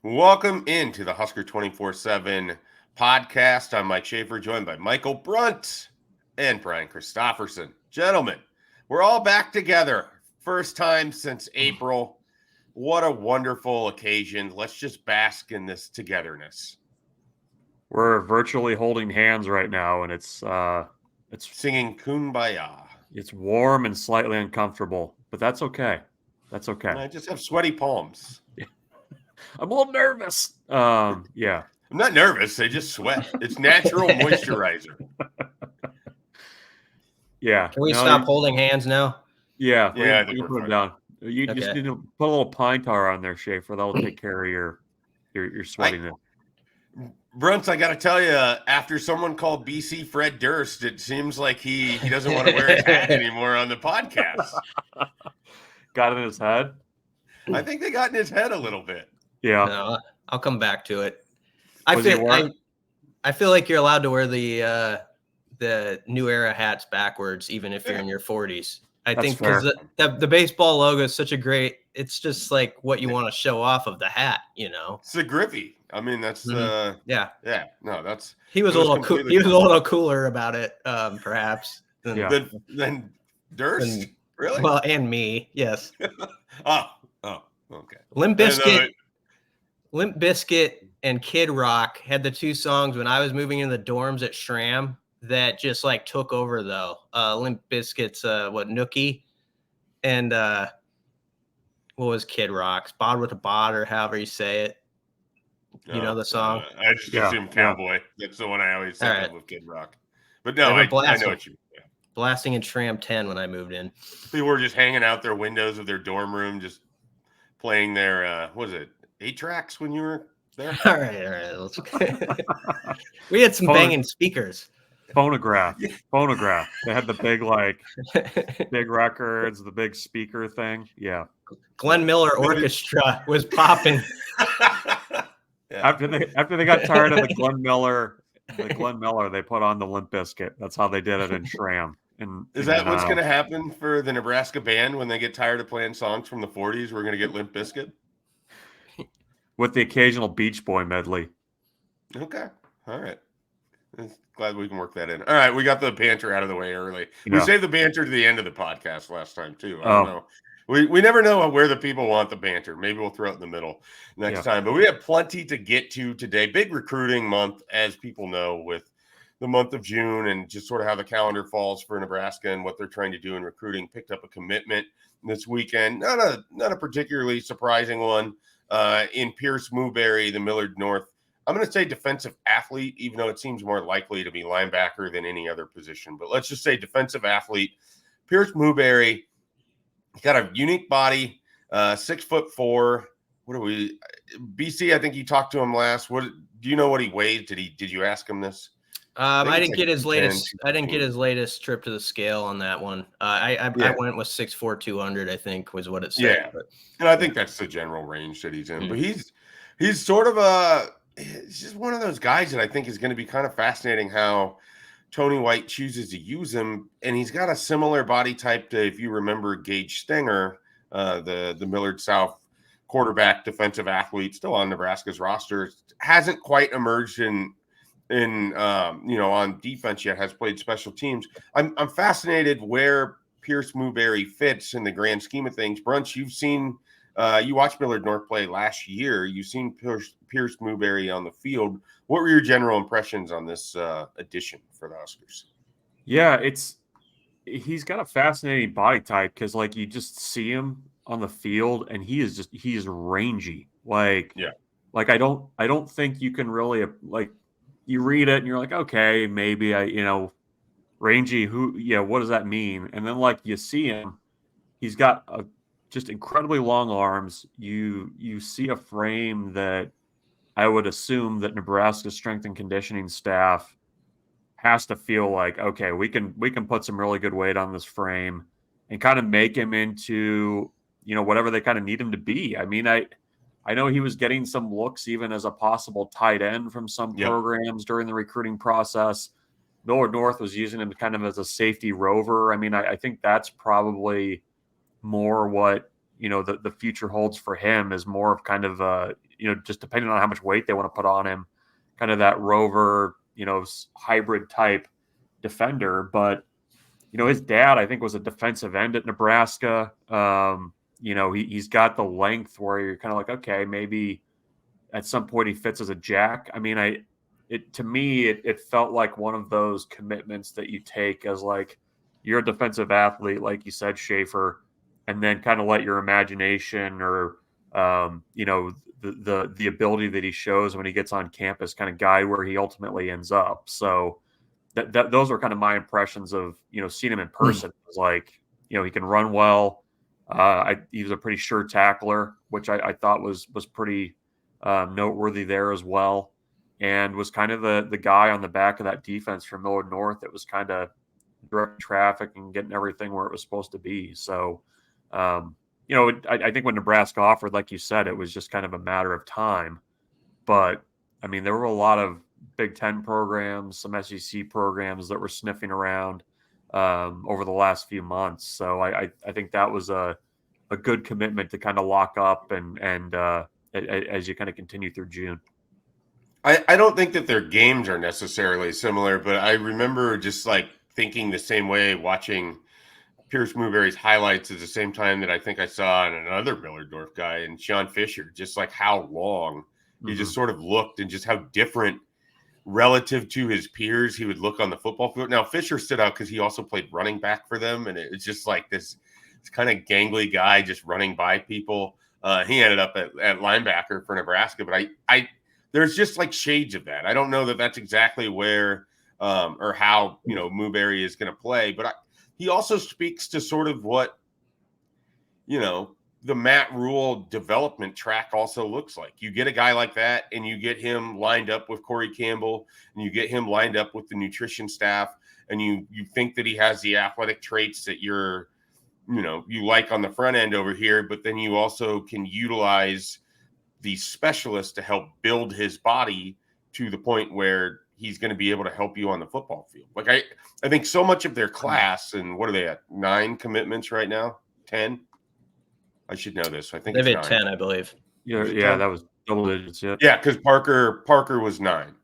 Welcome into the Husker247 Podcast. I'm Mike Schaefer, joined by Michael Bruntz and Brian Christopherson. Gentlemen, we're all back together. First time since April. What a wonderful occasion. Let's just bask in this togetherness. We're virtually holding hands right now, and it's singing Kumbaya. It's warm and slightly uncomfortable, but that's okay. That's okay. I just have sweaty palms. I'm a little nervous. Yeah. I'm not nervous. They just sweat. It's natural moisturizer. Yeah. Can we stop holding hands now? Yeah. Yeah. You put them down. You just need to put a little pine tar on there, Schaefer. That'll take care of your sweatiness. Bruntz, I got to tell you, after someone called BC Fred Durst, it seems like he doesn't want to wear his hat anymore on the podcast. Got it in his head? I think they got in his head a little bit. Yeah. No, I'll come back to it. I feel like you're allowed to wear the new era hats backwards, even if you're in your 40s. I think because the baseball logo is such a great. It's just like what you want to show off of the hat, you know. It's a Griffey. I mean, that's yeah. No, that's he was a little cool. He was a little cooler about it, perhaps. Than Durst, really? Well, and me, yes. Oh, okay. Limp Bizkit and Kid Rock had the two songs when I was moving into the dorms at Schramm that just like took over though. Limp Bizkit's Nookie, and what was Kid Rock's Bod with a Bod, or however you say it. You know the song? I just assume Cowboy. That's the one I always think of with Kid Rock. But no, I know what you mean. Yeah. Blasting in Schramm 10 when I moved in. People were just hanging out their windows of their dorm room, just playing their, 8 tracks when you were there? All right. We had some banging speakers. Phonograph. They had the big, big records, the big speaker thing. Yeah. Glenn Miller Orchestra was popping. Yeah. After they got tired of the Glenn Miller, they put on the Limp Bizkit. That's how they did it in Schramm. Is that what's going to happen for the Nebraska band when they get tired of playing songs from the 40s? We're going to get Limp Bizkit? With the occasional Beach Boy medley. Okay. All right. Glad we can work that in. All right. We got the banter out of the way early. We saved the banter to the end of the podcast last time, too. I don't know. We never know where the people want the banter. Maybe we'll throw it in the middle next time. But we have plenty to get to today. Big recruiting month, as people know, with the month of June and just sort of how the calendar falls for Nebraska and what they're trying to do in recruiting. Picked up a commitment this weekend. Not a particularly surprising one in Pierce Moberry, the Millard North. I'm going to say defensive athlete, even though it seems more likely to be linebacker than any other position. But let's just say defensive athlete. Pierce Moberry. He's got a unique body, 6'4". What are we? BC, I think you talked to him last. What do you know what he weighed? Did you ask him this? I didn't get his latest. I didn't get his latest trip to the scale on that one. I went with 6'4", 200. I think was what it said. Yeah, and I think that's the general range that he's in. But he's sort of he's just one of those guys that I think is going to be kind of fascinating how Tony White chooses to use him, and he's got a similar body type to, if you remember, Gage Stenger, the Millard South quarterback, defensive athlete, still on Nebraska's roster. Hasn't quite emerged in on defense yet. Has played special teams. I'm fascinated where Pierce Moberry fits in the grand scheme of things. Bruntz, you've seen. You watched Millard North play last year. You've seen Pierce Moberry on the field. What were your general impressions on this addition for the Huskers? Yeah, he's got a fascinating body type because you just see him on the field and he is rangy. I don't think you can really you read it and you're like, okay, maybe rangy. What does that mean? And then you see him, he's got just incredibly long arms. You see a frame that I would assume that Nebraska's strength and conditioning staff has to feel like, okay, we can put some really good weight on this frame and kind of make him into, whatever they kind of need him to be. I mean, I know he was getting some looks even as a possible tight end from some programs during the recruiting process. Millard North was using him kind of as a safety rover. I mean, I think that's probably more what the future holds for him is more of kind of, just depending on how much weight they want to put on him, kind of that rover, hybrid type defender. But, his dad, I think, was a defensive end at Nebraska. He's got the length where you're kind of like, okay, maybe at some point he fits as a jack. I mean, to me, it felt like one of those commitments that you take as like, you're a defensive athlete, like you said, Schaefer, and then kind of let your imagination or, the ability that he shows when he gets on campus kind of guide where he ultimately ends up. So those are kind of my impressions of, seeing him in person. It was like, he can run well. He was a pretty sure tackler, which I thought was pretty noteworthy there as well. And was kind of the guy on the back of that defense for Millard North that was kind of direct traffic and getting everything where it was supposed to be. So, I think when Nebraska offered, like you said, it was just kind of a matter of time. But, I mean, there were a lot of Big Ten programs, some SEC programs that were sniffing around over the last few months. So I think that was a good commitment to kind of lock up and as you kind of continue through June. I don't think that their games are necessarily similar, but I remember just like thinking the same way watching Pierce Moberry's highlights at the same time that I think I saw in another Millard North guy and Sean Fisher, just like how long he just sort of looked and just how different relative to his peers he would look on the football field. Now Fisher stood out because he also played running back for them, and it's just like this kind of gangly guy just running by people. He ended up at linebacker for Nebraska, but I there's just like shades of that. I don't know that that's exactly where or how, Moberry is going to play, but he also speaks to sort of what, the Matt Rule development track also looks like. You get a guy like that and you get him lined up with Corey Campbell and you get him lined up with the nutrition staff and you think that he has the athletic traits that you like on the front end over here, but then you also can utilize the specialist to help build his body to the point where he's going to be able to help you on the football field. Like I think so much of their class, and what are they at? 9 commitments right now? 10? I should know this. I think they've at 10, I believe. Yeah, that was double digits. Yeah, because Parker was 9,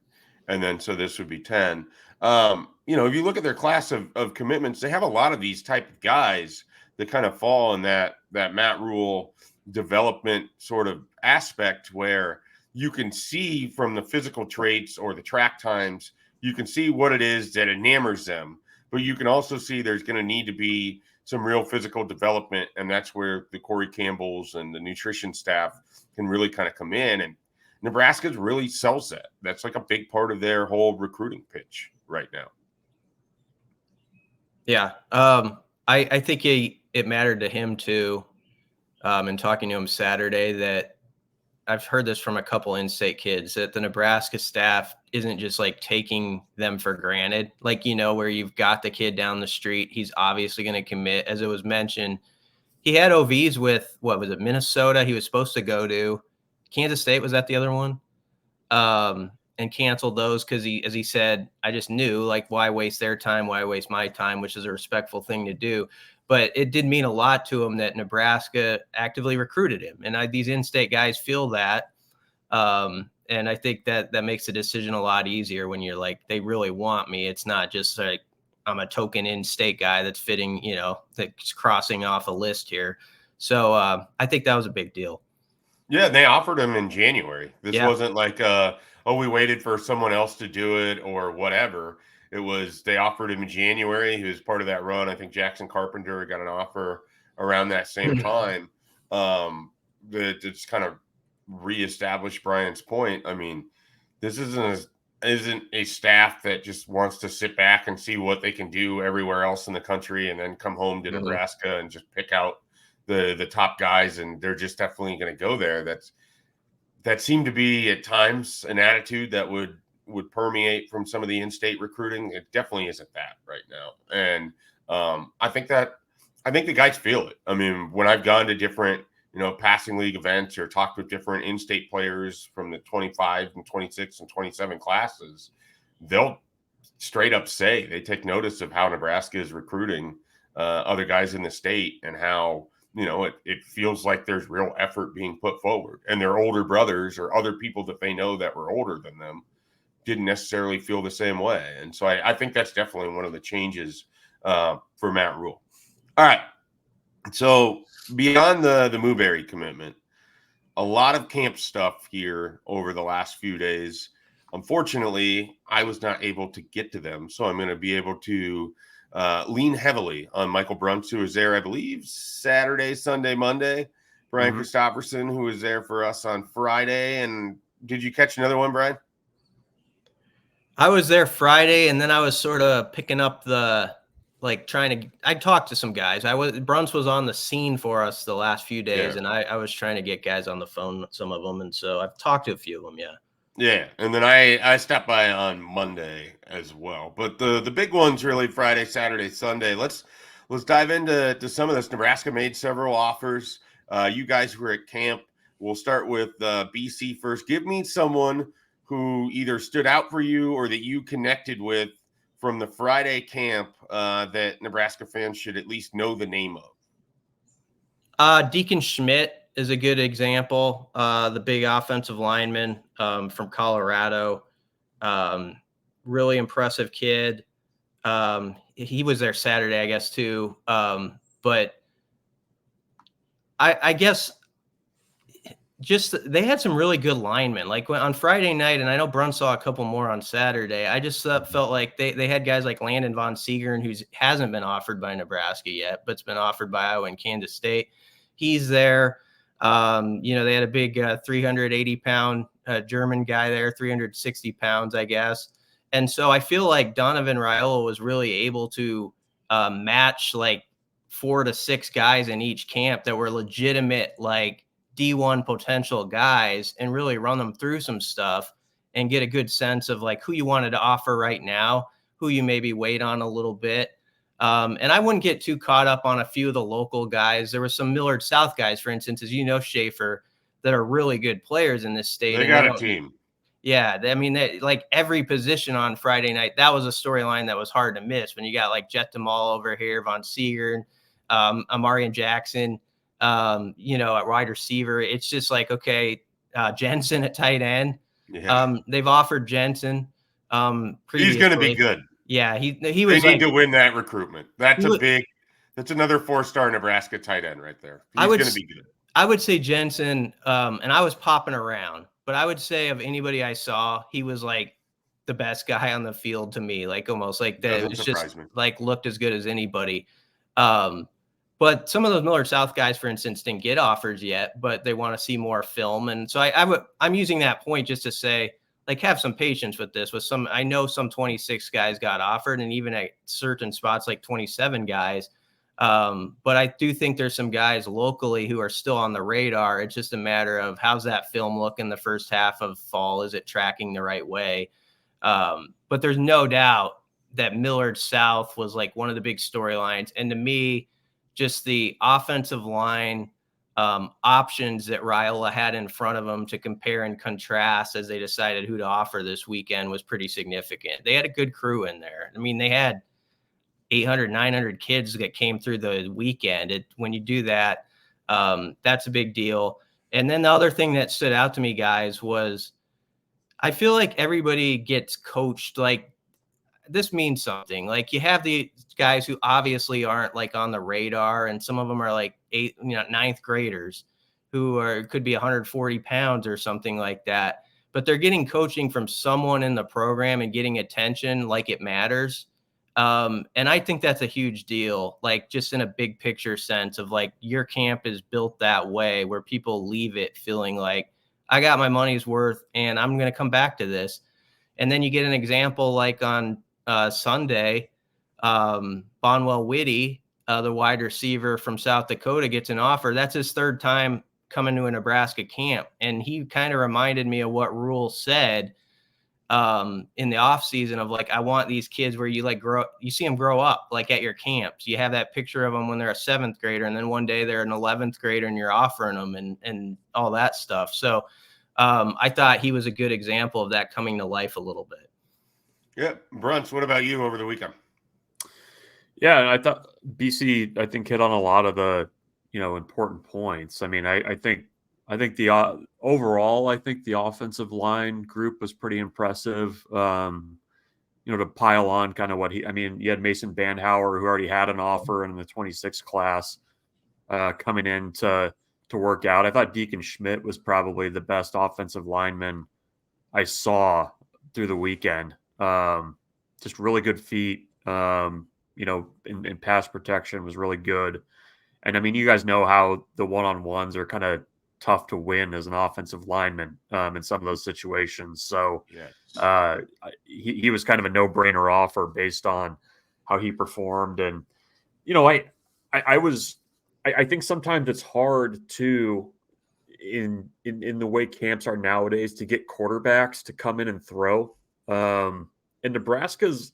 and then so this would be 10. If you look at their class of commitments, they have a lot of these type of guys that kind of fall in that Matt Rule development sort of aspect where you can see from the physical traits or the track times, you can see what it is that enamors them, but you can also see there's going to need to be some real physical development, and that's where the Corey Campbells and the nutrition staff can really kind of come in, and Nebraska really sells that. That's like a big part of their whole recruiting pitch right now. Yeah. I think it mattered to him too. And talking to him Saturday, that I've heard this from a couple in-state kids, that the Nebraska staff isn't just like taking them for granted. Like, where you've got the kid down the street, he's obviously going to commit. As it was mentioned, he had OVs with, what was it, Minnesota? He was supposed to go to Kansas State. Was that the other one? And canceled those because as he said, I just knew, like, why waste their time? Why waste my time? Which is a respectful thing to do. But it did mean a lot to him that Nebraska actively recruited him. And these in-state guys feel that. And I think that makes the decision a lot easier when you're like, they really want me. It's not just like I'm a token in-state guy that's fitting, that's crossing off a list here. So I think that was a big deal. Yeah, they offered him in January. This wasn't like, we waited for someone else to do it or whatever. It was, they offered him in January. He was part of that run. I think Jackson Carpenter got an offer around that same time. That just kind of reestablished Brian's point. I mean, this isn't a staff that just wants to sit back and see what they can do everywhere else in the country and then come home to Nebraska and just pick out the top guys, and they're just definitely going to go there. That seemed to be at times an attitude that would permeate from some of the in-state recruiting. It definitely isn't that right now. And I think the guys feel it. I mean, when I've gone to different, passing league events or talked with different in-state players from the 25 and 26 and 27 classes, they'll straight up say they take notice of how Nebraska is recruiting other guys in the state and how, it feels like there's real effort being put forward, and their older brothers or other people that they know that were older than them didn't necessarily feel the same way. And so I think that's definitely one of the changes for Matt Rule. All right. So beyond the Moberry commitment, a lot of camp stuff here over the last few days. Unfortunately, I was not able to get to them, so I'm going to be able to lean heavily on Michael Bruntz, who was there, I believe, Saturday, Sunday, Monday. Brian Christopherson, who was there for us on Friday. And did you catch another one, Brian? I was there Friday, and then I was sort of picking up I talked to some guys. Bruntz was on the scene for us the last few days, and I was trying to get guys on the phone, some of them. And so I've talked to a few of them. Yeah. Yeah. And then I stopped by on Monday as well, but the big ones really Friday, Saturday, Sunday. Let's dive into some of this. Nebraska made several offers. You guys who were at camp. We'll start with BC first. Give me someone who either stood out for you or that you connected with from the Friday camp that Nebraska fans should at least know the name of. Deacon Schmidt is a good example. The big offensive lineman from Colorado. Really impressive kid. He was there Saturday, I guess, too. But I guess just they had some really good linemen. Like on Friday night, and I know Bruntz saw a couple more on Saturday. I just felt like they had guys like Landon Von Seegern, who hasn't been offered by Nebraska yet, but's been offered by Iowa and Kansas State. He's there. They had a big 380-pound German guy there, 360 pounds, I guess. And so I feel like Donovan Raiola was really able to match like 4 to 6 guys in each camp that were legitimate, like D1 potential guys, and really run them through some stuff and get a good sense of like who you wanted to offer right now, who you maybe wait on a little bit. And I wouldn't get too caught up on a few of the local guys. There were some Millard South guys, for instance, as you know, Schaefer, that are really good players in this state. They got a team. Yeah. I mean, like every position on Friday night, that was a storyline that was hard to miss when you got like Jet Demal over here, Von Seegern, Amarian Jackson, at wide receiver. It's just like, okay, Jensen at tight end. Yeah. They've offered Jensen. He's going to be good. Yeah, he was. They need to win that recruitment. That's another 4-star Nebraska tight end right there. He's going to be good. I would say Jensen, and I was popping around, but I would say of anybody I saw, he was like the best guy on the field to me, like almost like that. It was just like looked as good as anybody. But some of those Millard South guys, for instance, didn't get offers yet, but they want to see more film. And so I'm using that point just to say, like, have some patience with this. I know some 26 guys got offered, and even at certain spots, like 27 guys. But I do think there's some guys locally who are still on the radar. It's just a matter of how's that film look in the first half of fall? Is it tracking the right way? But there's no doubt that Millard South was like one of the big storylines. And to me, just the offensive line options that Raiola had in front of them to compare and contrast as they decided who to offer this weekend was pretty significant. They had a good crew in there. I mean, they had 800, 900 kids that came through the weekend. When you do that, that's a big deal. And then the other thing that stood out to me, guys, was I feel like everybody gets coached like this means something. Like you have the guys who obviously aren't like on the radar, and some of them are like 9th graders who could be 140 pounds or something like that, but they're getting coaching from someone in the program and getting attention like it matters. And I think that's a huge deal, like just in a big picture sense of like your camp is built that way where people leave it feeling like I got my money's worth and I'm going to come back to this. And then you get an example like on Sunday, Bonwell Whitty, the wide receiver from South Dakota, gets an offer. That's his 3rd time coming to a Nebraska camp. And he kind of reminded me of what Rule said in the off season of like, I want these kids where you like you see them grow up like at your camps. You have that picture of them when they're a 7th grader, and then one day they're an 11th grader and you're offering them and all that stuff. So I thought he was a good example of that coming to life a little bit. Yeah. Bruntz, what about you over the weekend? Yeah, I thought BC, I think, hit on a lot of the, important points. I mean, I think the overall, I think the offensive line group was pretty impressive. To pile on kind of you had Mason Bandhauer, who already had an offer in the 26 class, coming in to work out. I thought Deacon Schmidt was probably the best offensive lineman I saw through the weekend. Just really good feet, in pass protection was really good. And I mean, you guys know how the one-on-ones are kind of tough to win as an offensive lineman in some of those situations. So he was kind of a no-brainer offer based on how he performed. And, I think sometimes it's hard to, in the way camps are nowadays, to get quarterbacks to come in and throw. And Nebraska's,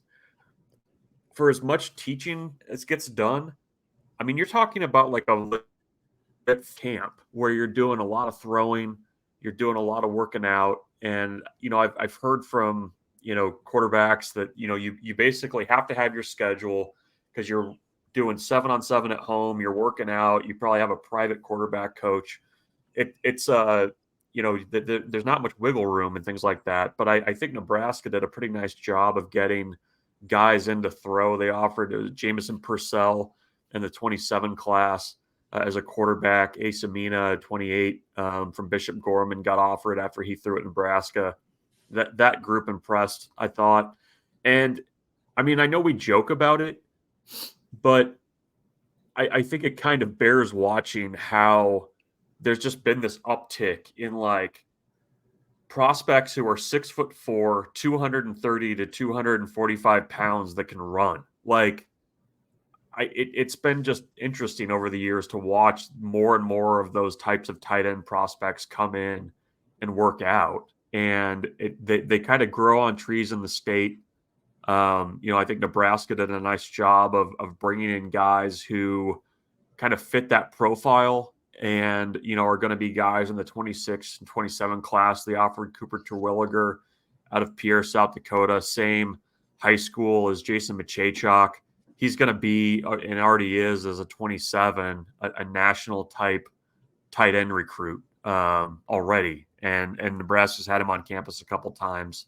for as much teaching as gets done, I mean, you're talking about like a camp where you're doing a lot of throwing, you're doing a lot of working out. And, I've heard from, quarterbacks that, you basically have to have your schedule because you're doing 7-on-7 at home, you're working out, you probably have a private quarterback coach. There's not much wiggle room and things like that. But I think Nebraska did a pretty nice job of getting guys in to throw. They offered Jamison Purcell in the 27 class as a quarterback. Asa Mina, 28, from Bishop Gorman, got offered after he threw at Nebraska. That group impressed, I thought. And, I mean, I know we joke about it, but I think it kind of bears watching how there's just been this uptick in, like, prospects who are 6'4", 230 to 245 pounds that can run. Like, it's been just interesting over the years to watch more and more of those types of tight end prospects come in and work out. And they kind of grow on trees in the state. I think Nebraska did a nice job of bringing in guys who kind of fit that profile and, are going to be guys in the 26 and 27 class. They offered Cooper Terwilliger out of Pierre, South Dakota, same high school as Jason Machachok. He's going to be, and already is as a 27, a national type tight end recruit already. And Nebraska's had him on campus a couple times.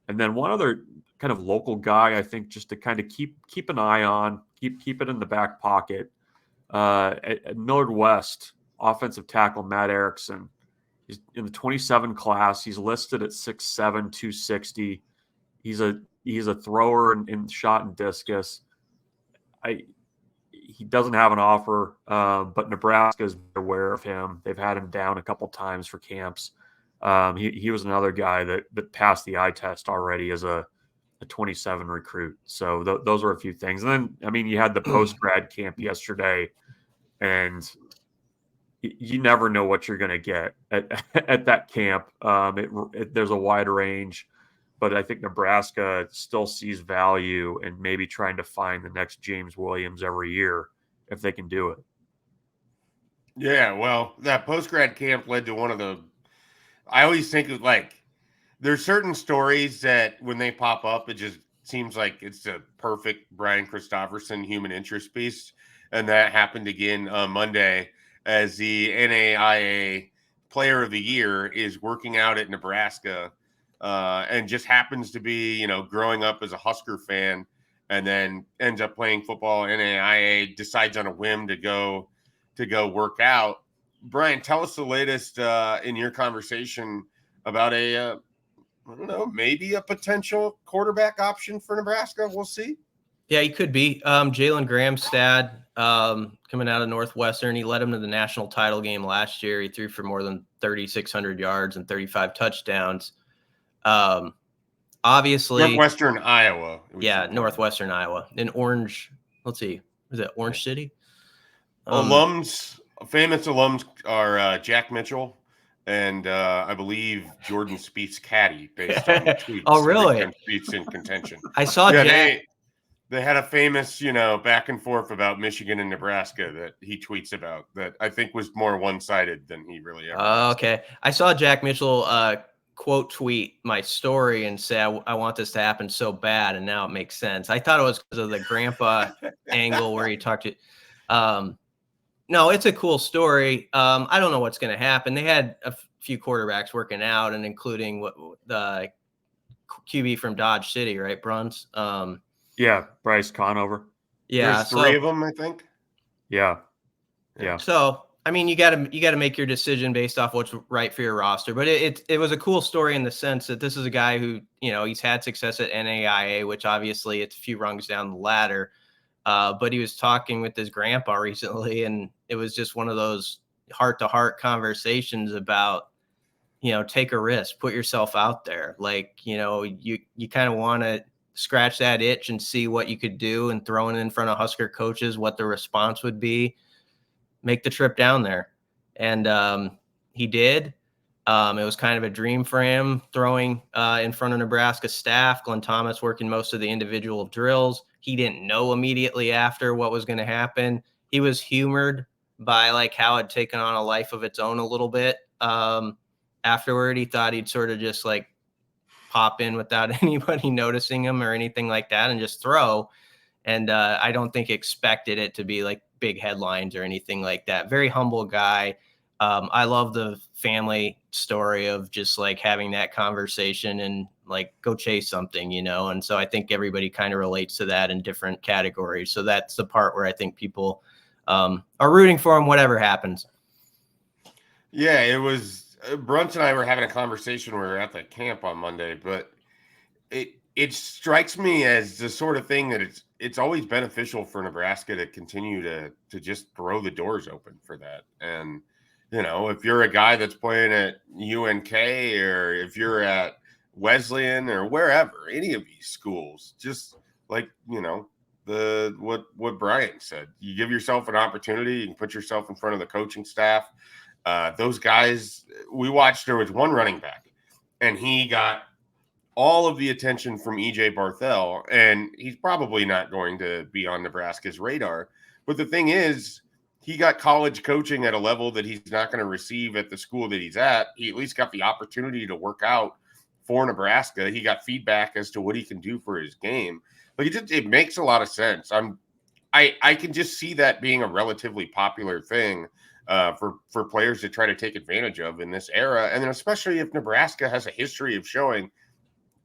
And then one other kind of local guy, I think, just to kind of keep an eye on, keep it in the back pocket. At Millard West, offensive tackle Matt Erickson. He's in the 27 class. He's listed at 6'7", 260. He's a thrower in shot and discus. He doesn't have an offer, but Nebraska is aware of him. They've had him down a couple times for camps. He was another guy that passed the eye test already as a 27 recruit. So those are a few things. And then, I mean, you had the post-grad camp yesterday, and you never know what you're going to get at that camp. There's a wide range. But I think Nebraska still sees value in maybe trying to find the next James Williams every year if they can do it. Yeah, well, that post-grad camp led to one of the – I always think of, like, there's certain stories that when they pop up, it just seems like it's a perfect Brian Christopherson human interest piece. And that happened again on Monday as the NAIA Player of the Year is working out at Nebraska. And just happens to be, growing up as a Husker fan and then ends up playing football. NAIA decides on a whim to go work out. Brian, tell us the latest in your conversation about maybe a potential quarterback option for Nebraska. We'll see. Yeah, he could be. Jalen Gramstad, coming out of Northwestern. He led him to the national title game last year. He threw for more than 3,600 yards and 35 touchdowns. Obviously Northwestern Iowa. Northwestern Iowa in Orange. Let's see. Is it Orange City? Famous alums are Jack Mitchell and I believe Jordan Spieth's caddy based on tweets. Oh, really? Spieth's in contention. I saw Jack. They had a famous, back and forth about Michigan and Nebraska that he tweets about that I think was more one-sided than he really ever was. Okay. I saw Jack Mitchell quote tweet my story and say, I want this to happen so bad. And now it makes sense. I thought it was because of the grandpa angle where he talked to, no, No, it's a cool story. I don't know what's going to happen. They had a few quarterbacks working out, and including what the QB from Dodge City, right? Bruntz. Yeah, Bryce Conover. Yeah, there's 3 of them, I think. Yeah. So, I mean, you got to make your decision based off what's right for your roster. But it was a cool story in the sense that this is a guy who, he's had success at NAIA, which obviously it's a few rungs down the ladder. But he was talking with his grandpa recently, and it was just one of those heart-to-heart conversations about, take a risk, put yourself out there. Like, you kind of want to scratch that itch and see what you could do, and throwing it in front of Husker coaches, what the response would be. Make the trip down there. And he did. It was kind of a dream for him, throwing in front of Nebraska staff. Glenn Thomas working most of the individual drills. He didn't know immediately after what was going to happen. He was humored by like how it had taken on a life of its own a little bit. Afterward, he thought he'd sort of just like pop in without anybody noticing him or anything like that and just throw. And I don't think expected it to be like big headlines or anything like that. Very humble guy. I love the family story of just like having that conversation and like go chase something, And so I think everybody kind of relates to that in different categories. So that's the part where I think people are rooting for him, whatever happens. Yeah, it was Bruntz and I were having a conversation when we were at the camp on Monday, but it strikes me as the sort of thing that it's always beneficial for Nebraska to continue to just throw the doors open for that. And if you're a guy that's playing at UNK or if you're at Wesleyan or wherever, any of these schools, just like, what Brian said, you give yourself an opportunity, you can put yourself in front of the coaching staff. Those guys, we watched, there was one running back and he got all of the attention from EJ Barthel, and he's probably not going to be on Nebraska's radar. But the thing is, he got college coaching at a level that he's not going to receive at the school that he's at. He at least got the opportunity to work out for Nebraska. He got feedback as to what he can do for his game. Like it makes a lot of sense. I can just see that being a relatively popular thing for players to try to take advantage of in this era. And then especially if Nebraska has a history of showing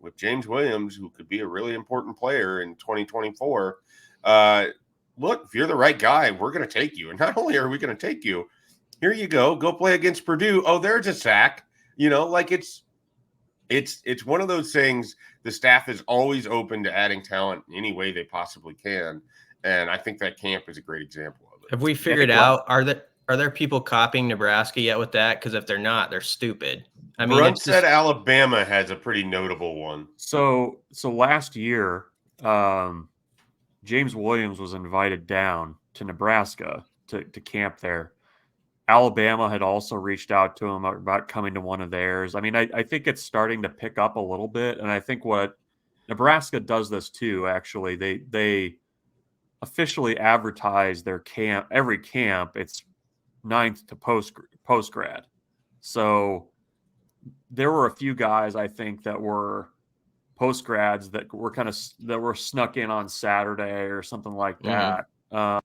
with James Williams, who could be a really important player in 2024, look, if you're the right guy, we're going to take you. And not only are we going to take you, here you go play against Purdue. Oh, there's a sack. Like it's one of those things. The staff is always open to adding talent in any way they possibly can. And I think that camp is a great example of it. Have we figured out, are there people copying Nebraska yet with that? Because if they're not, they're stupid. I mean, Bruntz said Alabama has a pretty notable one. So last year, James Williams was invited down to Nebraska to camp there. Alabama had also reached out to him about coming to one of theirs. I mean, I think it's starting to pick up a little bit, and I think what Nebraska does this too. Actually, they officially advertise their camp. Every camp, it's 9th to post grad. So there were a few guys I think that were post grads that were snuck in on Saturday or something like that, and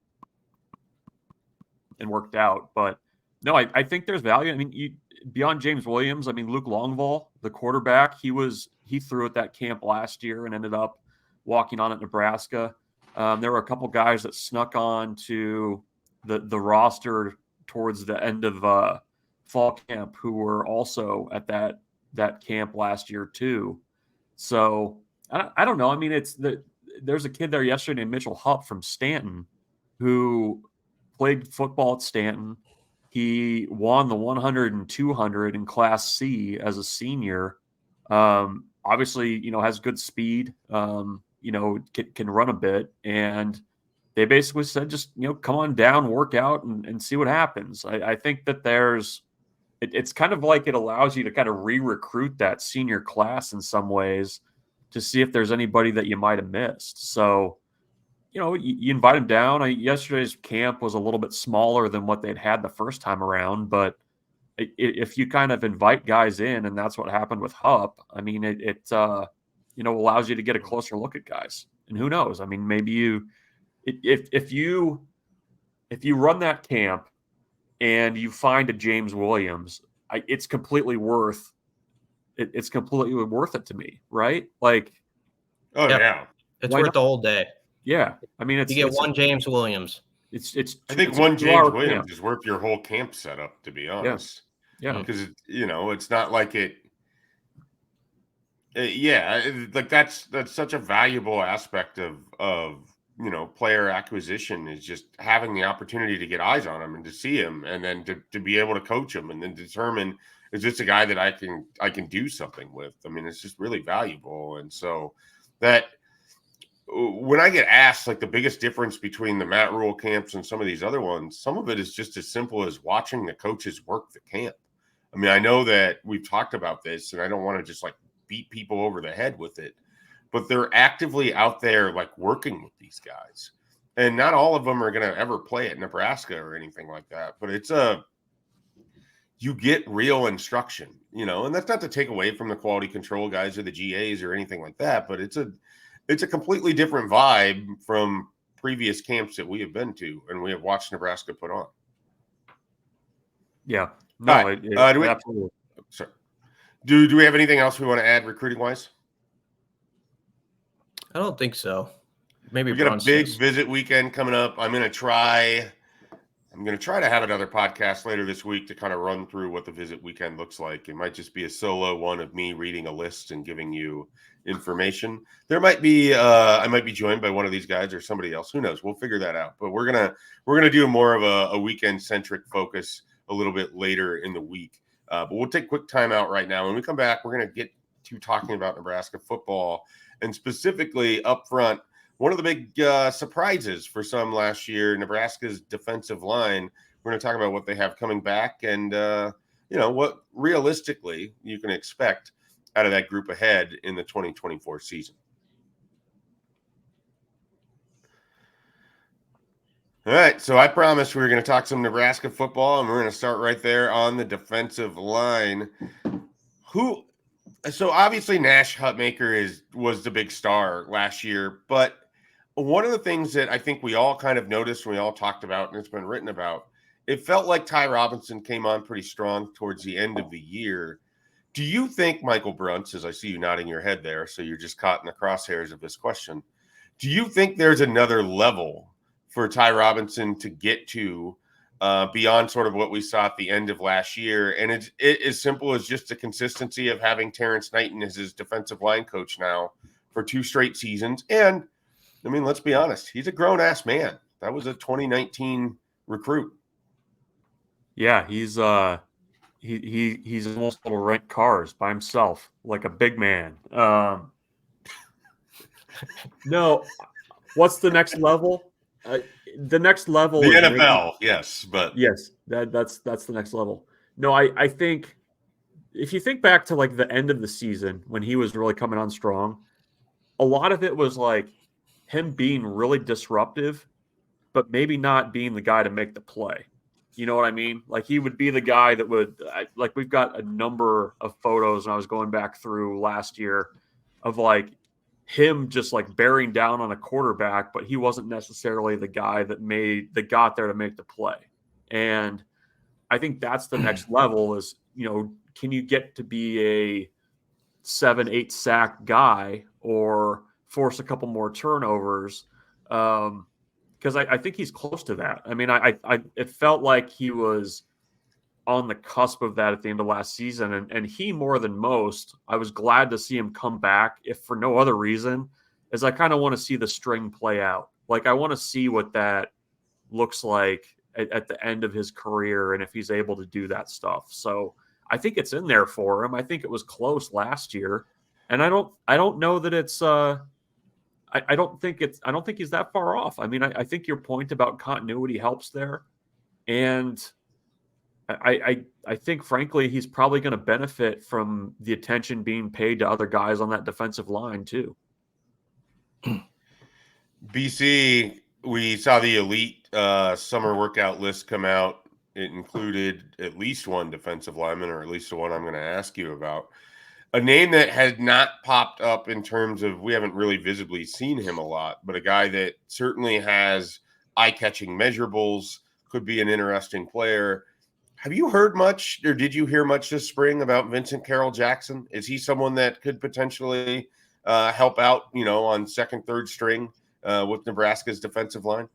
worked out. But no, I think there's value. I mean, beyond James Williams, I mean, Luke Longvall, the quarterback, he threw at that camp last year and ended up walking on at Nebraska. There were a couple guys that snuck on to the roster towards the end of fall camp who were also at that camp last year too. So I don't know. I mean, there's a kid there yesterday named Mitchell Hupp from Stanton who played football at Stanton. He won the 100 and 200 in Class C as a senior. Obviously, has good speed. Can run a bit, and they basically said, just come on down, work out, and see what happens. I think that it's kind of like it allows you to kind of re-recruit that senior class in some ways to see if there's anybody that you might have missed. So, you invite them down. Yesterday's camp was a little bit smaller than what they'd had the first time around, but if you kind of invite guys in, and that's what happened with Hupp, I mean, it allows you to get a closer look at guys. And who knows? I mean, maybe if you run that camp and you find a James Williams, it's completely worth it. It's completely worth it to me, right? Like, oh Yep. yeah, It's worth the whole day. Yeah, I mean, you get one James Williams. I think one James Williams is worth your whole camp setup, to be honest. Yeah, because it's not like it. Like that's such a valuable aspect of player acquisition, is just having the opportunity to get eyes on him and to see him, and then to be able to coach him and then determine, is this a guy that I can do something with? I mean, it's just really valuable. And so that when I get asked like the biggest difference between the Matt Rule camps and some of these other ones, some of it is just as simple as watching the coaches work the camp. I mean, I know that we've talked about this, and I don't want to just like beat people over the head with it, but they're actively out there like working with these guys. And not all of them are going to ever play at Nebraska or anything like that, but you get real instruction, and that's not to take away from the quality control guys or the GAs or anything like that, but it's a completely different vibe from previous camps that we have been to and we have watched Nebraska put on. Yeah. No, right. Absolutely. Sorry. Do we have anything else we want to add recruiting wise? I don't think so. Maybe we got a big visit weekend coming up. I'm going to try to have another podcast later this week to kind of run through what the visit weekend looks like. It might just be a solo one of me reading a list and giving you information. There might be I might be joined by one of these guys or somebody else. Who knows? We'll figure that out. But we're gonna do more of a weekend centric focus a little bit later in the week. But we'll take a quick time out right now. When we come back, we're gonna get to talking about Nebraska football, and specifically up front, one of the big surprises for some last year, Nebraska's defensive line. We're going to talk about what they have coming back and, what realistically you can expect out of that group ahead in the 2024 season. All right, so I promised we were going to talk some Nebraska football, and we're going to start right there on the defensive line. So obviously Nash Hutmaker was the big star last year, but one of the things that I think we all kind of noticed, and we all talked about, and it's been written about, it felt like Ty Robinson came on pretty strong towards the end of the year. Do you think, Michael Bruntz, as I see you nodding your head there, so you're just caught in the crosshairs of this question, do you think there's another level for Ty Robinson to get to beyond sort of what we saw at the end of last year? And it as simple as just the consistency of having Terrence Knighton as his defensive line coach now for 2 straight seasons. And I mean, let's be honest, he's a grown-ass man. That was a 2019 recruit. Yeah, he's almost able to rent cars by himself, like a big man. No, what's the next level? The next level, the NFL, yes, but yes, that's the next level. No, I think if you think back to like the end of the season when he was really coming on strong, a lot of it was like him being really disruptive, but maybe not being the guy to make the play. You know what I mean? Like he would be the guy that would like, we've got a number of photos, and I was going back through last year of like him just like bearing down on a quarterback, but he wasn't necessarily the guy that got there to make the play. And I think that's the next level is, can you get to be a 7-8 sack guy or force a couple more turnovers? Because I think he's close to that. I mean, it felt like he was on the cusp of that at the end of last season. And he, more than most, I was glad to see him come back, if for no other reason, as I kind of want to see the string play out. Like, I want to see what that looks like at the end of his career and if he's able to do that stuff. So I think it's in there for him. I think it was close last year. And I don't know that it's I don't think he's that far off. I mean, I think your point about continuity helps there. And I think, frankly, he's probably going to benefit from the attention being paid to other guys on that defensive line, too. BC, we saw the elite summer workout list come out. It included at least one defensive lineman, or at least the one I'm going to ask you about. A name that has not popped up in terms of, we haven't really visibly seen him a lot, but a guy that certainly has eye-catching measurables, could be an interesting player. Have you heard much, or did you hear much this spring about Vincent Carroll Jackson? Is he someone that could potentially help out, on second, third string with Nebraska's defensive line?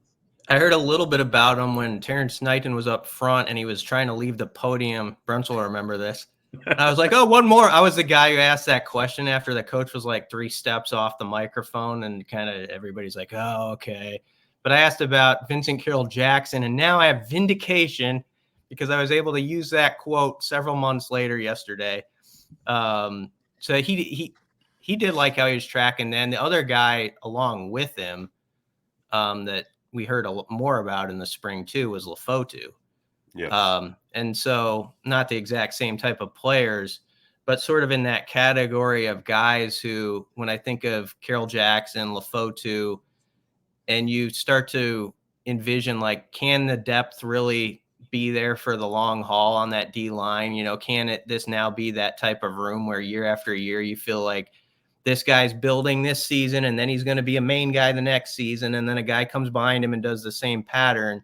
I heard a little bit about him when Terrence Knighton was up front and he was trying to leave the podium. Bruntz will remember this. I was like, oh, one more. I was the guy who asked that question after the coach was like 3 steps off the microphone, and kind of everybody's like, oh, okay. But I asked about Vincent Carroll Jackson, and now I have vindication because I was able to use that quote several months later yesterday. So he did like how he was tracking. Then the other guy along with him that we heard a lot more about in the spring too was Lefotu. Yes. And so not the exact same type of players, but sort of in that category of guys who, when I think of Carroll Jackson, Lefotu, and you start to envision, like, can the depth really be there for the long haul on that D line? Can this now be that type of room where year after year you feel like this guy's building this season and then he's going to be a main guy the next season, and then a guy comes behind him and does the same pattern?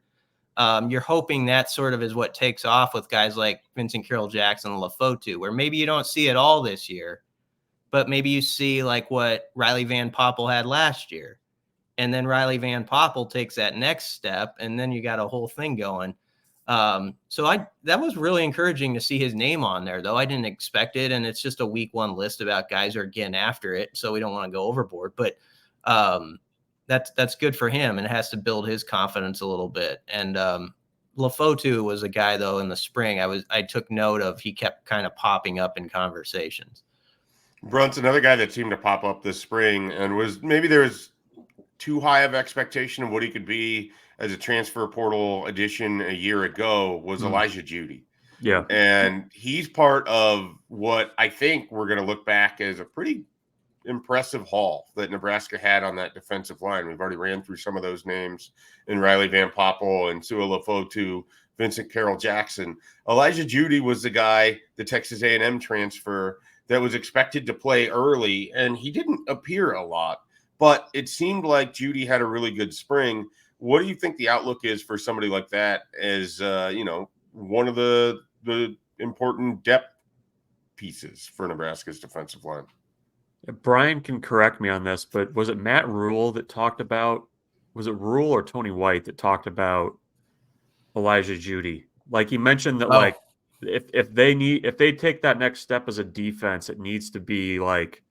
You're hoping that sort of is what takes off with guys like Vincent Carroll Jackson and Lefotu, where maybe you don't see it all this year, but maybe you see like what Riley Van Poppel had last year. And then Riley Van Poppel takes that next step, and then you got a whole thing going. So that was really encouraging to see his name on there, though. I didn't expect it, and it's just a week 1 list about guys who are getting after it, so we don't want to go overboard. But that's good for him, and it has to build his confidence a little bit. And Lefotu was a guy, though, in the spring I took note of. He kept kind of popping up in conversations. Bruntz, another guy that seemed to pop up this spring, and was maybe there was too high of expectation of what he could be as a transfer portal addition a year ago, was Elijah Judy. Yeah. And he's part of what I think we're going to look back as a pretty impressive haul that Nebraska had on that defensive line. We've already ran through some of those names in Riley Van Poppel and Sua Lefotu, Vincent Carroll Jackson. Elijah Judy was the guy, the Texas A&M transfer, that was expected to play early, and he didn't appear a lot, but it seemed like Judy had a really good spring. What do you think the outlook is for somebody like that as, one of the important depth pieces for Nebraska's defensive line? Brian can correct me on this, but was it Matt Rule that talked about, was it Rule or Tony White that talked about Elijah Judy? Like, he mentioned that, like, if they take that next step as a defense, it needs to be like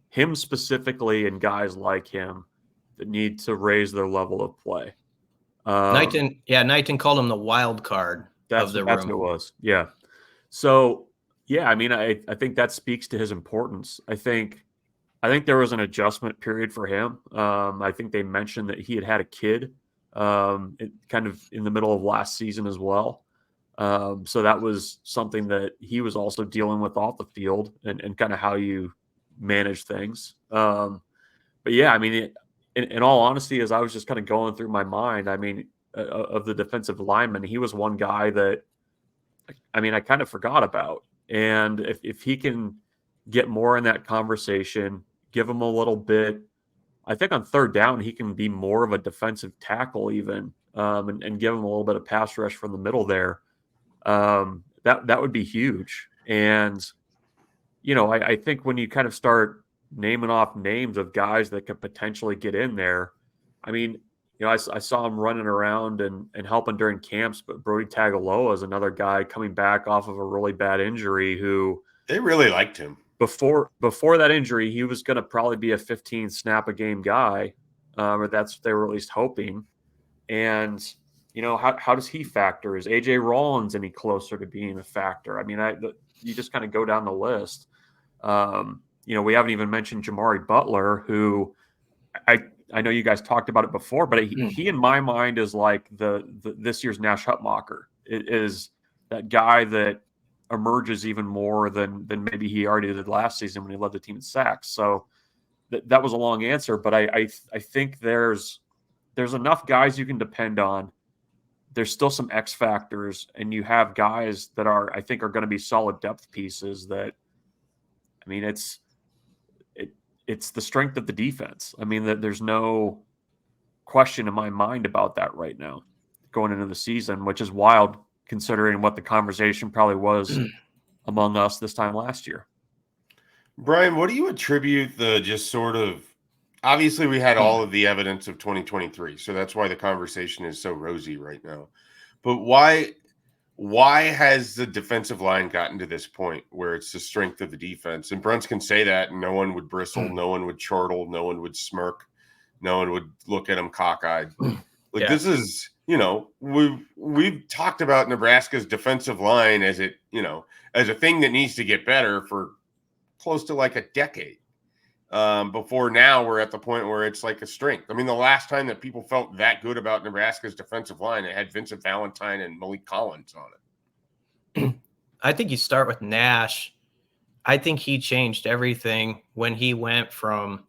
him specifically and guys like him that need to raise their level of play. Knighton called him the wild card of the room. That's what it was. Yeah. So, yeah, I mean, I think that speaks to his importance. I think there was an adjustment period for him. I think they mentioned that he had a kid kind of in the middle of last season as well. So that was something that he was also dealing with off the field, and kind of how you manage things. But yeah, I mean, in all honesty, as I was just kind of going through my mind, I mean, of the defensive linemen, he was one guy that, I mean, I kind of forgot about. And if he can get more in that conversation, give him a little bit, I think on third down, he can be more of a defensive tackle even, and give him a little bit of pass rush from the middle there. That would be huge. And, I think when you kind of start naming off names of guys that could potentially get in there, I mean, I saw him running around and helping during camps, but Brody Tagaloa is another guy coming back off of a really bad injury who they really liked him. Before that injury, he was going to probably be a 15 snap a game guy, or that's what they were at least hoping. And, how does he factor? Is AJ Rollins any closer to being a factor? I mean, you just kind of go down the list. We haven't even mentioned Jamari Butler, who I know you guys talked about it before, but he in my mind is like this year's Nash Hutmacher. It is that guy that emerges even more than maybe he already did last season when he led the team in sacks. So that was a long answer, but I think there's enough guys you can depend on. There's still some X factors, and you have guys that I think are going to be solid depth pieces that, I mean, it's the strength of the defense. I mean, there's no question in my mind about that right now going into the season, which is wild considering what the conversation probably was among us this time last year. Brian, what do you attribute the just sort of, obviously we had all of the evidence of 2023, so that's why the conversation is so rosy right now. But why has the defensive line gotten to this point where it's the strength of the defense? And Bruntz can say that, and no one would bristle, no one would chortle, no one would smirk, no one would look at him cockeyed. Like this is, we've talked about Nebraska's defensive line as as a thing that needs to get better for close to like a decade. Before now we're at the point where it's like a strength. I mean, the last time that people felt that good about Nebraska's defensive line, it had Vincent Valentine and Malik Collins on it. I think you start with Nash. I think he changed everything when he went from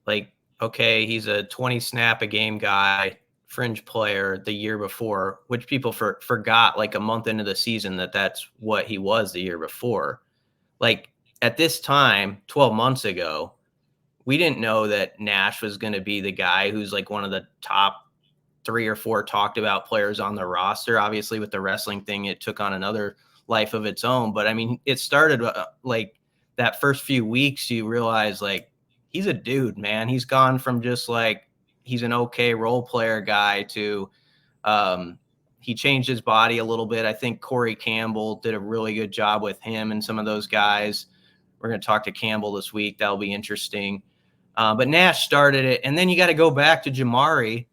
like, okay, he's a 20 snap a game guy, fringe player the year before, which people forgot like a month into the season that's what he was the year before. Like at this time, 12 months ago, we didn't know that Nash was going to be the guy who's like one of the top 3 or 4 talked about players on the roster. Obviously with the wrestling thing, it took on another life of its own. But I mean, it started like that first few weeks, you realize like, he's a dude, man. He's gone from just like, he's an okay role player guy to he changed his body a little bit. I think Corey Campbell did a really good job with him and some of those guys. We're going to talk to Campbell this week. That'll be interesting. But Nash started it. And then you got to go back to Jamari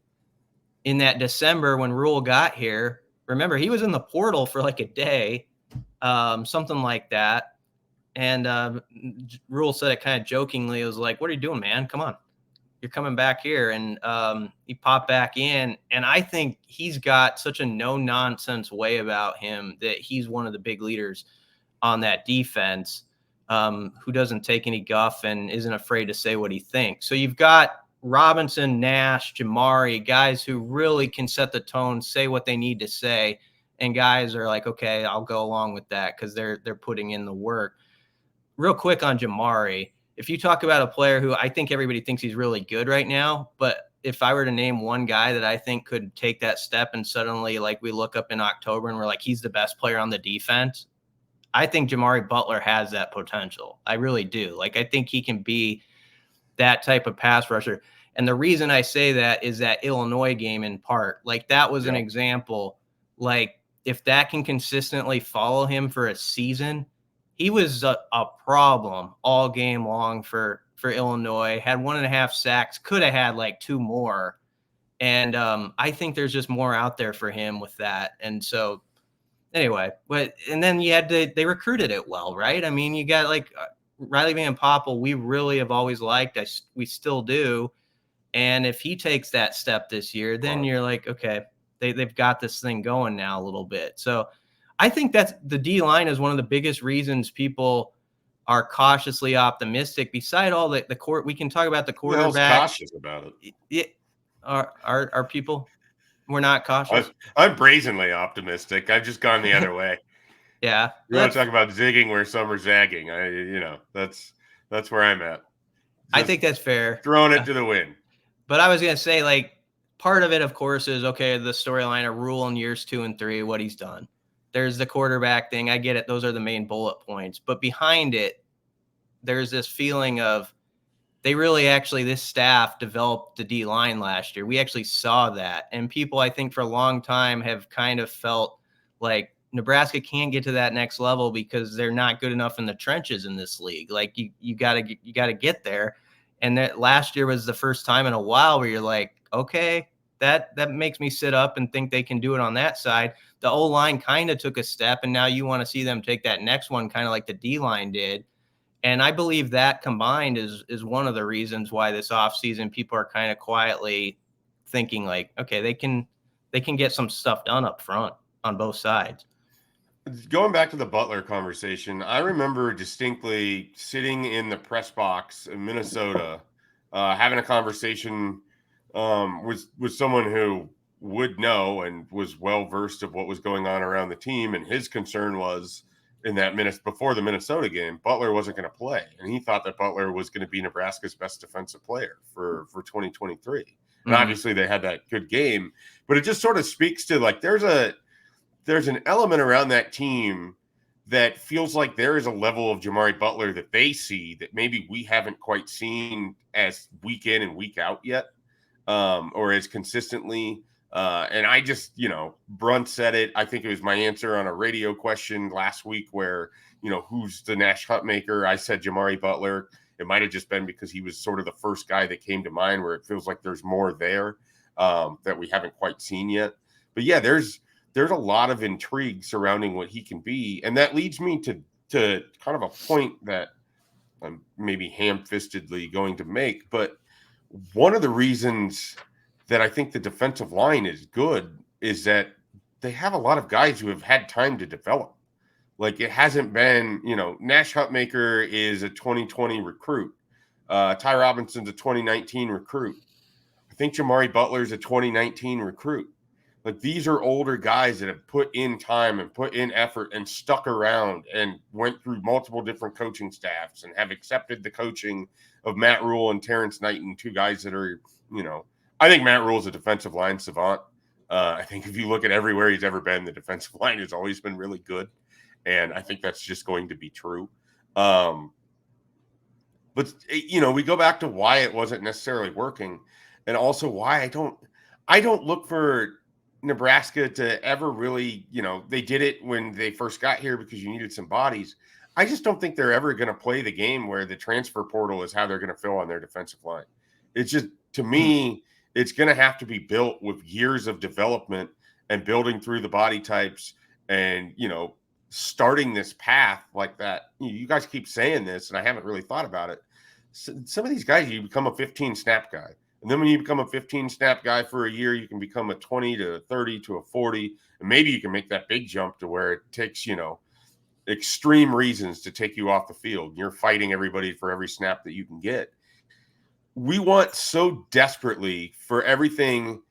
in that December when Rule got here. Remember, he was in the portal for like a day, something like that. And Rule said it kind of jokingly. It was like, what are you doing, man? Come on. You're coming back here. And he popped back in. And I think he's got such a no-nonsense way about him that he's one of the big leaders on that defense, who doesn't take any guff and isn't afraid to say what he thinks. So you've got Robinson, Nash, Jamari, guys who really can set the tone, say what they need to say. And guys are like, okay, I'll go along with that because they're putting in the work. Real quick on Jamari, if you talk about a player who I think everybody thinks he's really good right now, but if I were to name one guy that I think could take that step and suddenly like we look up in October and we're like, he's the best player on the defense, I think Jamari Butler has that potential. I really do. Like, I think he can be that type of pass rusher. And the reason I say that is that Illinois game in part, like that was an example. Like if that can consistently follow him for a season, he was a problem all game long for Illinois, had 1.5 sacks, could have had like 2 more. And I think there's just more out there for him with that. And so anyway, and then they recruited it well, right? I mean, you got like Riley Van Poppel, we really have always liked, we still do. And if he takes that step this year, then you're like, okay, they've got this thing going now a little bit. So I think that's the D line is one of the biggest reasons people are cautiously optimistic. Beside all the court, we can talk about the quarterback. Cautious about it. Yeah, are people? We're not cautious. I'm brazenly optimistic. I've just gone the other way. Yeah, you want to talk about zigging where some are zagging. That's where I'm at. I think that's fair. Throwing it to the wind. But I was gonna say, like, part of it, of course, is okay. The storyline of Rule in years 2 and 3, what he's done. There's the quarterback thing. I get it. Those are the main bullet points. But behind it, there's this feeling of they really actually, this staff developed the D line last year. We actually saw that. And people, I think, for a long time have kind of felt like Nebraska can't get to that next level because they're not good enough in the trenches in this league. Like you gotta get there. And that last year was the first time in a while where you're like, okay, that makes me sit up and think they can do it on that side. The O-line kind of took a step, and now you want to see them take that next one kind of like the D-line did. And I believe that combined is one of the reasons why this offseason people are kind of quietly thinking like, okay, they can get some stuff done up front on both sides. Going back to the Butler conversation, I remember distinctly sitting in the press box in Minnesota, having a conversation with someone who would know and was well versed of what was going on around the team, and his concern was in that minutes before the Minnesota game, Butler wasn't going to play, and he thought that Butler was going to be Nebraska's best defensive player for 2023. And obviously they had that good game, but it just sort of speaks to like there's there's an element around that team that feels like there is a level of Jamari Butler that they see that maybe we haven't quite seen as week in and week out yet, or as consistently. And I just, Bruntz said it. I think it was my answer on a radio question last week where, who's the Nash Hutmaker? I said Jamari Butler. It might have just been because he was sort of the first guy that came to mind where it feels like there's more there that we haven't quite seen yet. But yeah, there's a lot of intrigue surrounding what he can be. And that leads me to kind of a point that I'm maybe ham-fistedly going to make. But one of the reasons that I think the defensive line is good is that they have a lot of guys who have had time to develop. Like it hasn't been, Nash Hutmaker is a 2020 recruit. Ty Robinson's a 2019 recruit. I think Jamari Butler's a 2019 recruit. Like these are older guys that have put in time and put in effort and stuck around and went through multiple different coaching staffs and have accepted the coaching of Matt Rule and Terrence Knighton, two guys that are, I think Matt Rule is a defensive line savant. I think if you look at everywhere he's ever been, the defensive line has always been really good. And I think that's just going to be true. But, we go back to why it wasn't necessarily working and also why I don't look for Nebraska to ever really, they did it when they first got here because you needed some bodies. I just don't think they're ever going to play the game where the transfer portal is how they're going to fill on their defensive line. It's just, to me, it's going to have to be built with years of development and building through the body types and, starting this path like that. You guys keep saying this, and I haven't really thought about it. Some of these guys, you become a 15 snap guy. And then when you become a 15 snap guy for a year, you can become a 20 to 30 to a 40. And maybe you can make that big jump to where it takes, extreme reasons to take you off the field. You're fighting everybody for every snap that you can get. We want so desperately for everything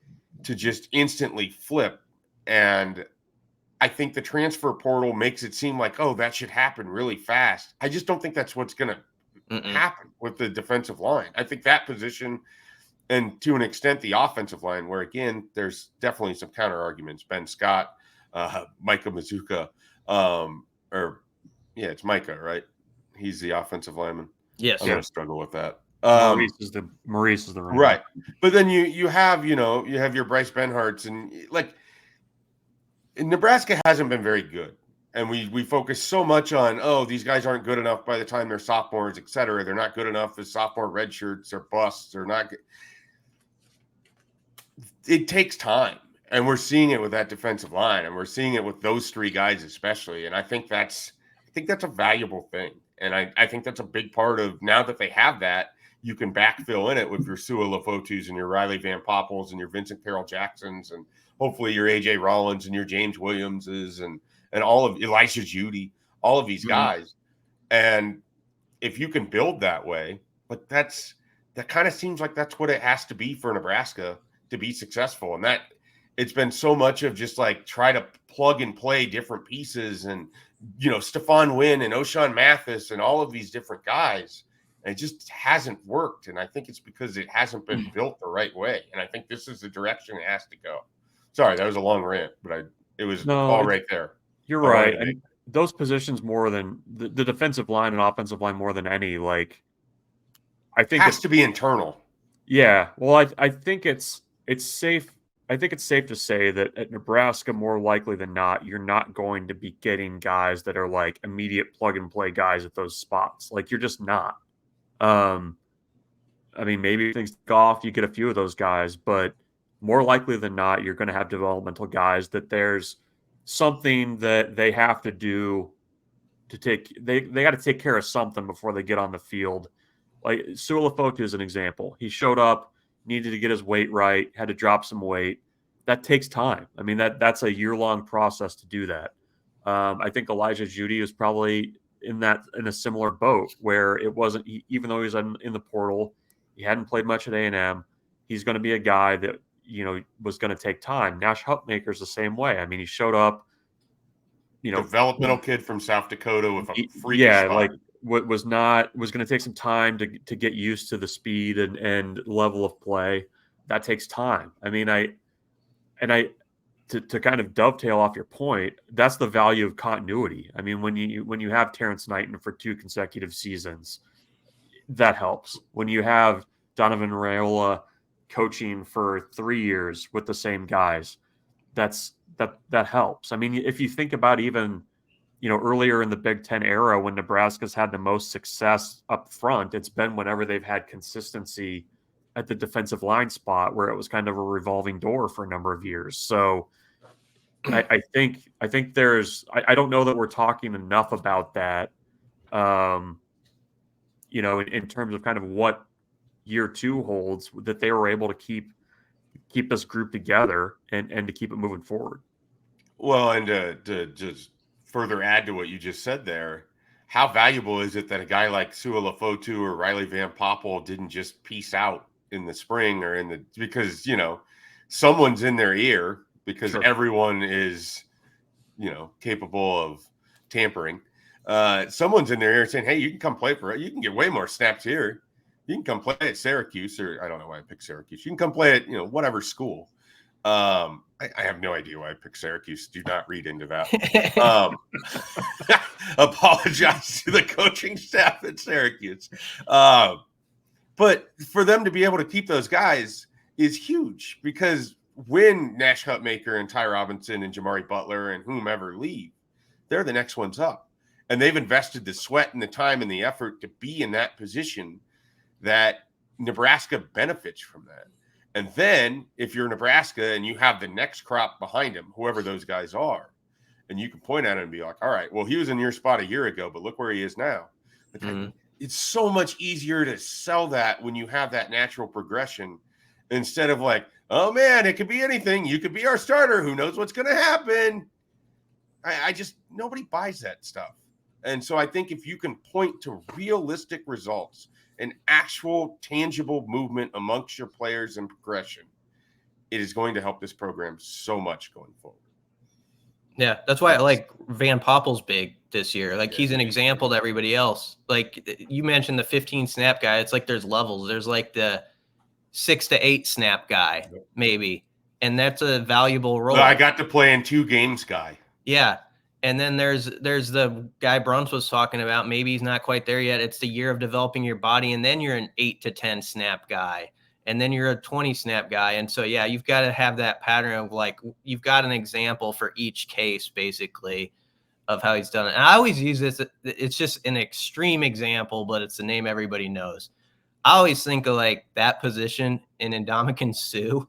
to just instantly flip. And I think the transfer portal makes it seem like, oh, that should happen really fast. I just don't think that's what's going to happen with the defensive line. I think that position, and to an extent, the offensive line, where, again, there's definitely some counter arguments. Ben Scott, Micah Mazuka, it's Micah, right? He's the offensive lineman. Yes. I'm going to struggle with that. Maurice is the running right. But then you have your Bryce Benharts, and like Nebraska hasn't been very good. And we focus so much on, these guys aren't good enough by the time they're sophomores, et cetera. They're not good enough as sophomore redshirts or busts. They're not good. It takes time. And we're seeing it with that defensive line. And we're seeing it with those three guys especially. And I think that's a valuable thing. And I think that's a big part of, now that they have that, you can backfill in it with your Sua Lefotus and your Riley Van Poppels and your Vincent Carroll Jacksons and hopefully your A.J. Rollins and your James Williamses and all of Elisha Judy, all of these guys. And if you can build that way, but that kind of seems like that's what it has to be for Nebraska to be successful. And that it's been so much of just like try to plug and play different pieces and, Stephon Wynn and O'Shawn Mathis and all of these different guys. And it just hasn't worked. And I think it's because it hasn't been built the right way. And I think this is the direction it has to go. Sorry, that was a long rant, but it was all right there. You're right. And those positions more than the defensive line and offensive line more than any, like I think it has to be internal. Yeah. Well, I think it's safe. I think it's safe to say that at Nebraska, more likely than not, you're not going to be getting guys that are like immediate plug and play guys at those spots. Like you're just not. I mean, maybe things go off, you get a few of those guys, but more likely than not, you're going to have developmental guys that there's something that they have to do to they got to take care of something before they get on the field. Like Sua Lefotu is an example. He showed up, needed to get his weight right, had to drop some weight. That takes time. I mean, that's a year-long process to do that. I think Elijah Judy is probably in a similar boat where it wasn't, even though he was in the portal, he hadn't played much at A&M. He's going to be a guy that, was going to take time. Nash Hutmaker's the same way. I mean, he showed up, developmental kid from South Dakota with a freaky spot. Like was going to take some time to get used to the speed and level of play. That takes time. I mean, to kind of dovetail off your point, that's the value of continuity. I mean, when you have Terrence Knighton for 2 consecutive seasons, that helps. When you have Donovan Raiola coaching for 3 years with the same guys, that helps. I mean, if you think about even, earlier in the Big Ten era when Nebraska's had the most success up front, it's been whenever they've had consistency at the defensive line spot, where it was kind of a revolving door for a number of years. So I think I don't know that we're talking enough about that, in terms of kind of what year 2 holds, that they were able to keep this group together and to keep it moving forward. Well, and to just further add to what you just said there, how valuable is it that a guy like Su'a-Lafotu or Riley Van Poppel didn't just peace out in the spring or because, someone's in their ear, because Sure. everyone is, capable of tampering. Someone's in their ear saying, hey, you can come play for it. You can get way more snaps here. You can come play at Syracuse, or I don't know why I picked Syracuse. You can come play at, whatever school. I have no idea why I picked Syracuse. Do not read into that. Apologize to the coaching staff at Syracuse. But for them to be able to keep those guys is huge, because when Nash Hutmaker and Ty Robinson and Jamari Butler and whomever leave, they're the next ones up. And they've invested the sweat and the time and the effort to be in that position, that Nebraska benefits from that. And then if you're Nebraska and you have the next crop behind him, whoever those guys are, and you can point at him and be like, all right, well, he was in your spot a year ago, but look where he is now. It's so much easier to sell that when you have that natural progression, instead of like, oh man, it could be anything. You could be our starter. Who knows what's going to happen? I just, nobody buys that stuff. And so I think if you can point to realistic results and actual tangible movement amongst your players and progression, it is going to help this program so much going forward. Yeah, that's why I like Van Poppel's big this year. Like, he's an example to everybody else. Like, you mentioned the 15 snap guy. It's like there's levels. There's like the 6 to 8 snap guy, maybe. And that's a valuable role. So I got to play in 2 games guy. Yeah. And then there's the guy Bruntz was talking about. Maybe he's not quite there yet. It's the year of developing your body. And then you're an 8 to 10 snap guy. And then you're a 20 snap guy. And so, yeah, you've got to have that pattern of, like, you've got an example for each case, basically, of how he's done it. And I always use this. It's just an extreme example, but it's the name everybody knows. I always think of, like, that position in Ndamukong Suh,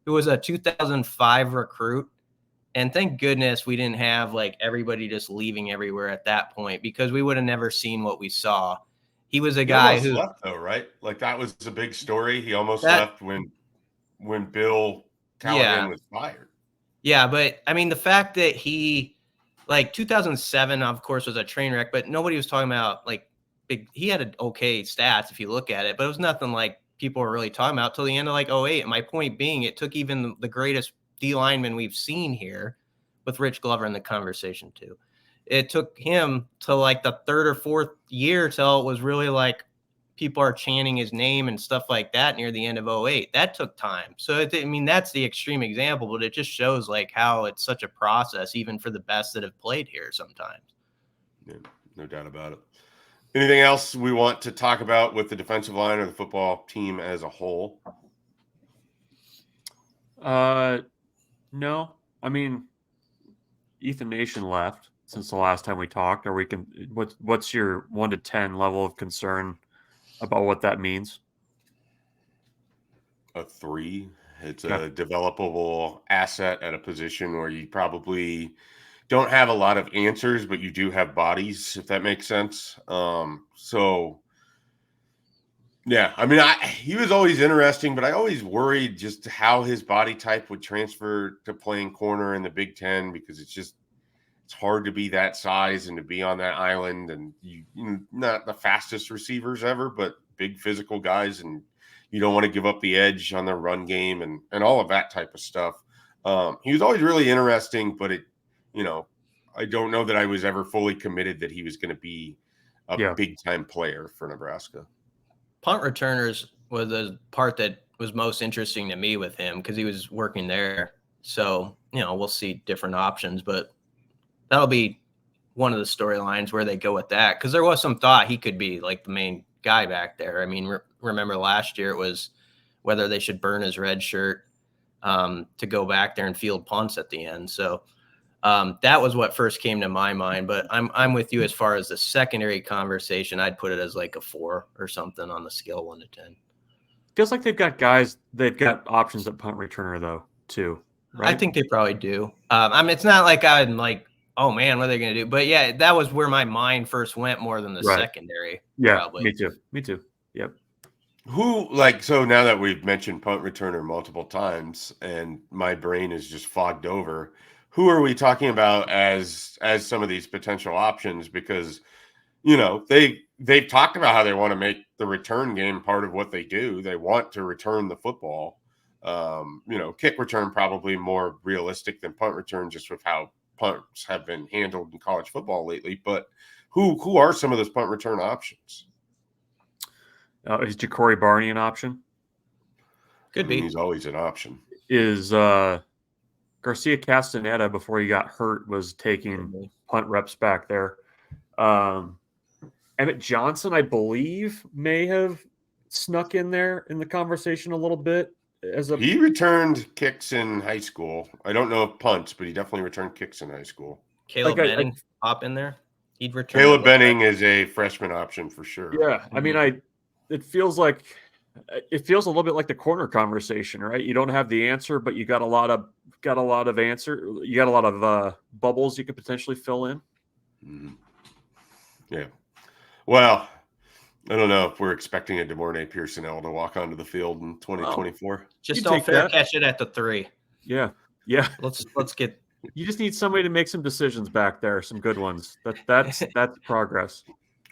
who was a 2005 recruit. And thank goodness we didn't have, like, everybody just leaving everywhere at that point, because we would have never seen what we saw. He was a guy who left, though, right? Like, that was a big story. He almost left when Bill Callahan was fired. Yeah, but I mean, the fact that he, like, 2007, of course, was a train wreck, but nobody was talking about, like, he had okay stats if you look at it, but it was nothing like people were really talking about till the end of, like, 2008. And my point being, it took even the greatest D lineman we've seen here, with Rich Glover in the conversation too. It took him to, like, the 3rd or 4th year till it was really like people are chanting his name and stuff like that near the end of 2008. That took time. So, I mean, that's the extreme example, but it just shows, like, how it's such a process, even for the best that have played here sometimes. Yeah, no doubt about it. Anything else we want to talk about with the defensive line or the football team as a whole? No. I mean, Ethan Nation left since the last time we talked. What's your 1 to 10 level of concern about what that means? A 3. It's a developable asset at a position where you probably don't have a lot of answers, but you do have bodies, if that makes sense. So yeah, I mean, he was always interesting, but I always worried just how his body type would transfer to playing corner in the Big Ten, because it's hard to be that size and to be on that island, and you not the fastest receivers ever, but big physical guys, and you don't want to give up the edge on the run game and all of that type of stuff. He was always really interesting, but I don't know that I was ever fully committed that he was going to be a big time player for Nebraska. Punt returners was the part that was most interesting to me with him, because he was working there So, we'll see different options, but that'll be one of the storylines where they go with that. Cause there was some thought he could be like the main guy back there. I mean, remember last year it was whether they should burn his red shirt to go back there and field punts at the end. So that was what first came to my mind, but I'm with you as far as the secondary conversation. I'd put it as like a 4 or something on the scale 1 to 10. Feels like they've got options at punt returner though too. Right? I think they probably do. It's not like I'm like, oh man, what are they going to do? But yeah, that was where my mind first went more than the secondary. Yeah, probably. Me too. Yep. So now that we've mentioned punt returner multiple times and my brain is just fogged over, who are we talking about as some of these potential options? Because, they've talked about how they want to make the return game part of what they do. They want to return the football. Kick return probably more realistic than punt return, just with how punts have been handled in college football lately. But who are some of those punt return options? Is Ja'Cory Barney an option? Could be. He's always an option. Is Garcia Castaneda, before he got hurt, was taking punt reps back there. Emmett Johnson, I believe, may have snuck in there in the conversation a little bit. He returned kicks in high school. I don't know if punts, but he definitely returned kicks in high school. Caleb Benning hop in there. He'd return. Caleb Benning is a freshman option for sure. Yeah, I mean, it feels a little bit like the corner conversation, right? You don't have the answer, but you got a lot of answer. You got a lot of bubbles you could potentially fill in. Mm-hmm. Yeah. Well, I don't know if we're expecting a DeMornay Pearsonell to walk onto the field in 2024. Just don't fair catch it at the 3. Yeah. Let's get. You just need somebody to make some decisions back there, some good ones. That's progress.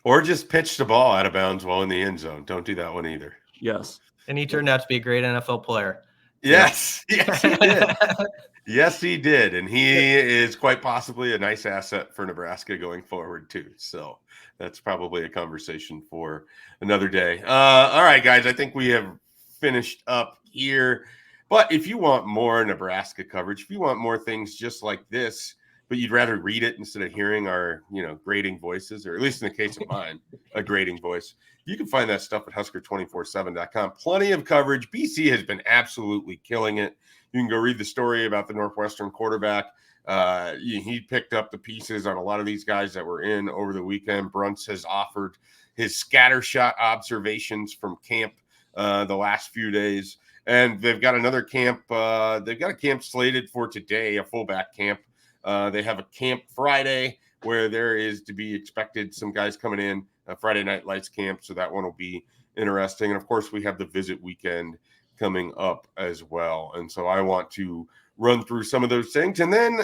Or just pitch the ball out of bounds while in the end zone. Don't do that one either. Yes. And he turned out to be a great NFL player. Yes. Yes, he did. Yes, he did. And he is quite possibly a nice asset for Nebraska going forward, too. So that's probably a conversation for another day. All right, guys, I think we have finished up here. But if you want more Nebraska coverage, if you want more things just like this, but you'd rather read it instead of hearing our, grating voices, or at least in the case of mine, a grating voice, you can find that stuff at Husker247.com. Plenty of coverage. BC has been absolutely killing it. You can go read the story about the Northwestern quarterback. He picked up the pieces on a lot of these guys that were in over the weekend. Bruntz has offered his scattershot observations from camp the last few days. And they've got another camp. They've got a camp slated for today, a fullback camp. They have a camp Friday where there is to be expected some guys coming in, a Friday Night Lights camp. So that one will be interesting. And of course, we have the visit weekend coming up as well. And so I want to run through some of those things. And then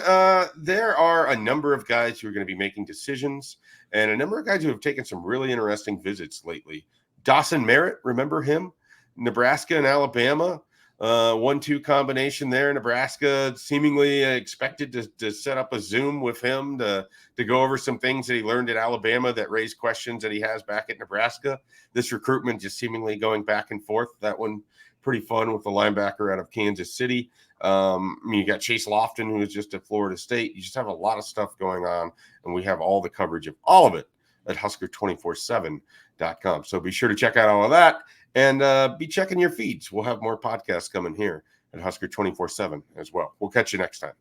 there are a number of guys who are going to be making decisions, and a number of guys who have taken some really interesting visits lately. Dawson Merritt, remember him? Nebraska and Alabama. 1-2 combination there. Nebraska seemingly expected to set up a Zoom with him to go over some things that he learned at Alabama that raised questions that he has back at Nebraska. This recruitment just seemingly going back and forth. That one pretty fun with the linebacker out of Kansas City. You got Chase Lofton, who is just at Florida State. You just have a lot of stuff going on, and we have all the coverage of all of it at Husker247.com. So be sure to check out all of that. And be checking your feeds. We'll have more podcasts coming here at Husker247 as well. We'll catch you next time.